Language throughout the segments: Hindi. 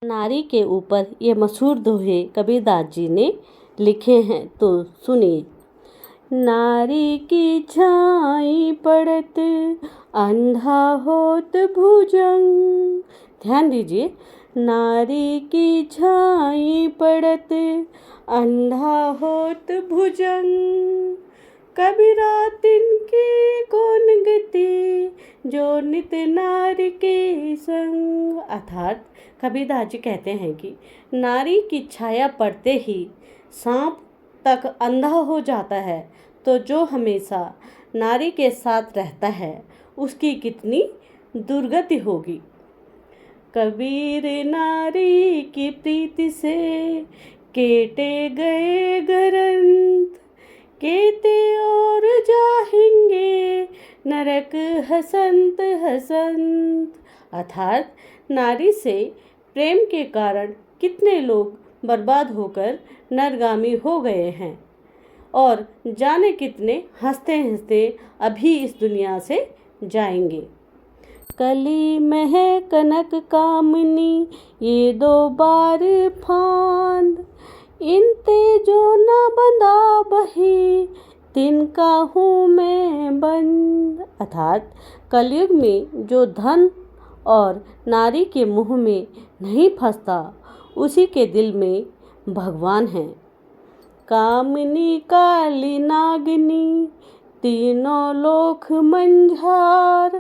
नारी के ऊपर ये मशहूर दोहे कबीरदास जी ने लिखे हैं, तो सुनिए। नारी की छाई पड़त अंधा होत भुजंग। ध्यान दीजिए, नारी की छाई पड़त अंधा होत भुजंग। कबीरा तिनकी कौन गति जो नित नारी के संग। अर्थात कबीरदास जी कहते हैं कि नारी की छाया पड़ते ही सांप तक अंधा हो जाता है, तो जो हमेशा नारी के साथ रहता है उसकी कितनी दुर्गति होगी। कबीर नारी की प्रीति से केटे गए ग्रंथ, केते और जाएंगे नरक हसंत हसंत। अर्थात नारी से प्रेम के कारण कितने लोग बर्बाद होकर नरगामी हो गए हैं और जाने कितने हंसते हंसते अभी इस दुनिया से जाएंगे। कली मह कनक कामनी ये दो बार फांद, इनते जो न बंधा बही तिनका हूँ मैं बंद। अर्थात कलयुग में जो धन और नारी के मुँह में नहीं फंसता उसी के दिल में भगवान हैं। कामिनी काली नागिनी तीनों लोक मंझार,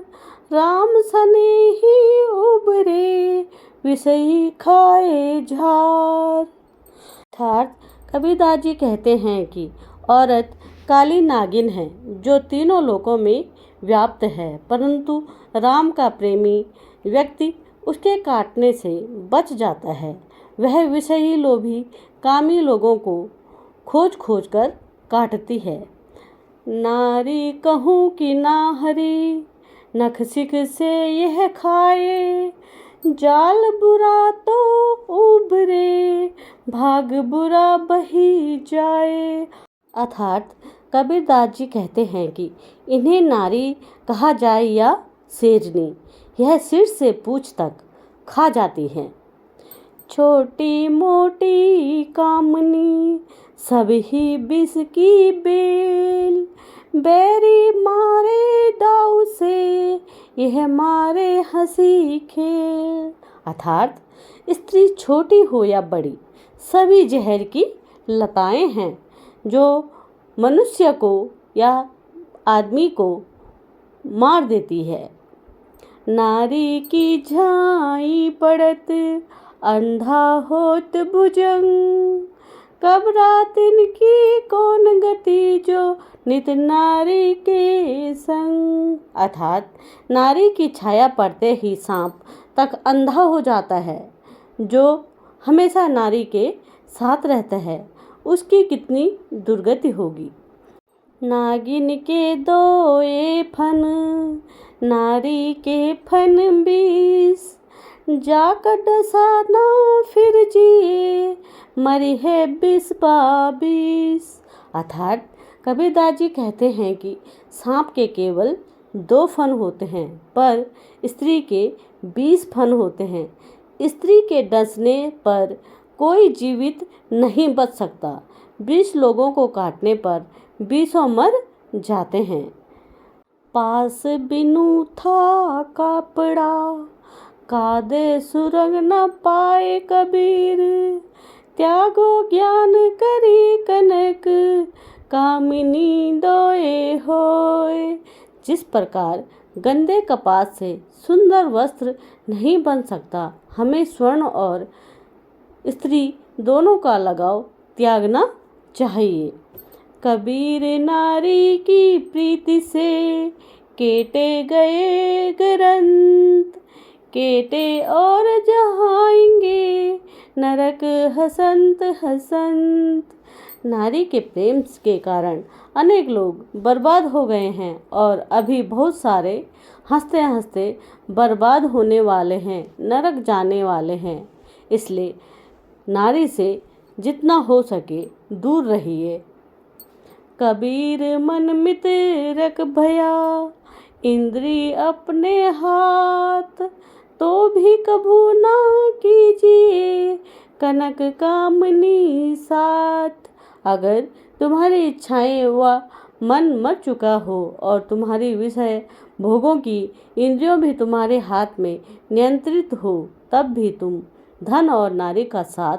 राम सने ही उबरे विषयी खाए झार। अर्थात कबीरदास जी कहते हैं कि औरत काली नागिन है जो तीनों लोकों में व्याप्त है, परंतु राम का प्रेमी व्यक्ति उसके काटने से बच जाता है। वह विषयी लोभी कामी लोगों को खोज खोज कर काटती है। नारी कहूँ कि नाहरी नख सिख से यह खाए, जाल बुरा तो उबरे भाग बुरा बही जाए। अर्थात कबीरदास जी कहते हैं कि इन्हें नारी कहा जाए या शेरनी, यह सिर से पूंछ तक खा जाती हैं। छोटी मोटी कामनी सब ही विष की बेल, बैरी मारे दाव से यह मारे हंसी खेल। अर्थात स्त्री छोटी हो या बड़ी सभी जहर की लताएं हैं जो मनुष्य को या आदमी को मार देती है। नारी की झाई पड़त अंधा होत भुजंग, कबरा तिनकी कौन गति जो नित नारी के संग। अर्थात नारी की छाया पड़ते ही सांप तक अंधा हो जाता है। जो हमेशा नारी के साथ रहता है उसकी कितनी दुर्गति होगी। नागिन के दोए फन नारी के फन बीस, जाकर डसा ना फिर जिए मरी है 20-22। अर्थात कबीरदास जी कहते हैं कि सांप के केवल 2 फन होते हैं पर स्त्री के 20 फन होते हैं। स्त्री के डसने पर कोई जीवित नहीं बच सकता। 20 लोगों को काटने पर 20 मर जाते हैं। पास बिनु था कापड़ा कादे सुरंग न पाए कबीर, त्यागो ज्ञान करी कनक कामिनी दोए होए। जिस प्रकार गंदे कपास से सुंदर वस्त्र नहीं बन सकता, हमें स्वर्ण और स्त्री दोनों का लगाव त्यागना चाहिए। कबीर नारी की प्रीति से केटे गए ग्रंथ, केटे और जहाएंगे नरक हसंत हसंत। नारी के प्रेम के कारण अनेक लोग बर्बाद हो गए हैं और अभी बहुत सारे हंसते हंसते बर्बाद होने वाले हैं, नरक जाने वाले हैं। इसलिए नारी से जितना हो सके दूर रहिए। कबीर मन मित्रक भया इंद्री अपने हाथ, तो भी कभू ना कीजिए कनक कामनी साथ। अगर तुम्हारी इच्छाएं व मन मर चुका हो और तुम्हारी विषय भोगों की इंद्रियों भी तुम्हारे हाथ में नियंत्रित हो, तब भी तुम धन और नारी का साथ